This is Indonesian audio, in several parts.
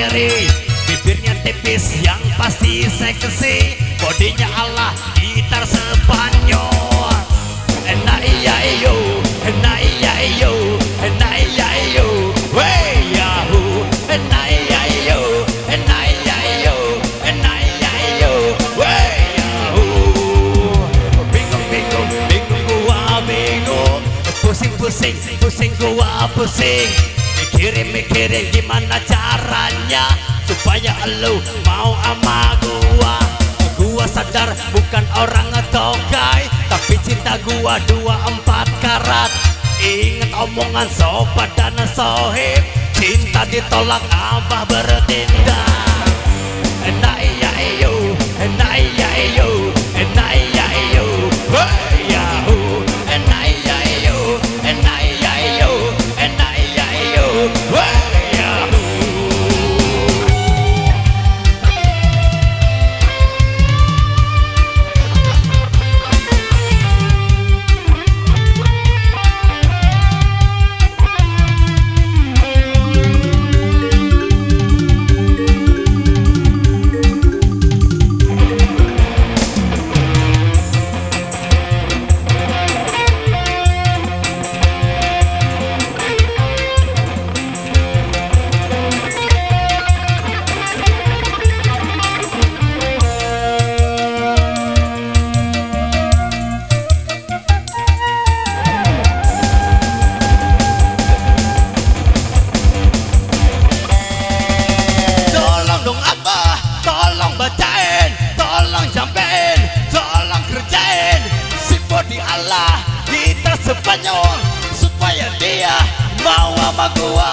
Mary. Bibirnya tipis yang pasti seksi, bodinya ala gitar Spanyol. Enak iya iyo, enak iya iyo, enak iya iyo, wey yahu. Enak iya iyo, enak iya iyo, enak iya iyo, wey yahu. Bingung bingung bingung gua bingung, pusing pusing pusing gua pusing. Mikirin gimana caranya supaya elu mau ama gua. Gua sadar bukan orang tokai, tapi cinta gua 24 karat. Ingat omongan sobat dan sohib, cinta ditolak abah bertindak. Enak iya iyo, enak iya iyo, enak iya iyo, hey yahu. Enak iya iyo, enak iya iyo, enak iya iyo, hey yahu. Gitar Spanyol supaya dia mau sama gua.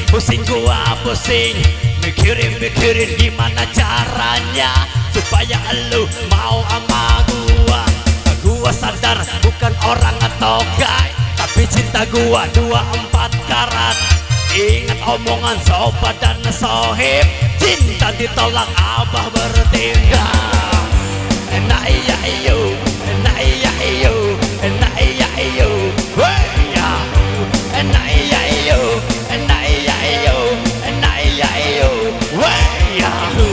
Pusing gua pusing, mikirin gimana caranya supaya elu mau ama gua. Gua sadar bukan orang tokai, tapi cinta gua 24 karat. Ingat omongan sobat dan sohib, cinta ditolak abah bertindak. Enak iya iyo, enak iya iyo, enak iya iyo, wey yahu. Enak iya iyo, enak iya iyo, enak iya iyo, wey yahu.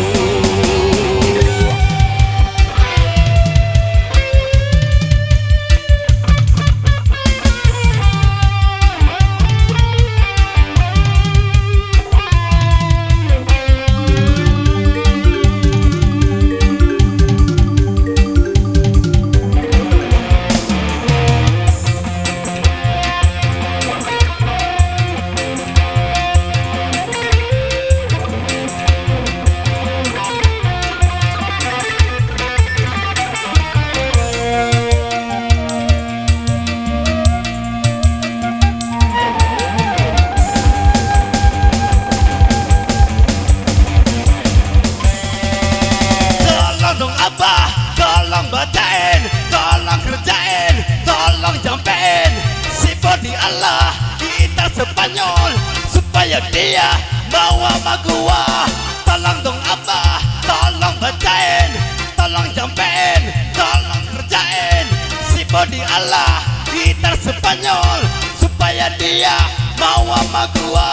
Tolong bacain, tolong kerjain, tolong jampein si body Allah gitar Spanyol supaya dia mau sama gua. Tolong dong abah, tolong bacain, tolong jampein, tolong kerjain si body Allah gitar Spanyol supaya dia mau sama gua.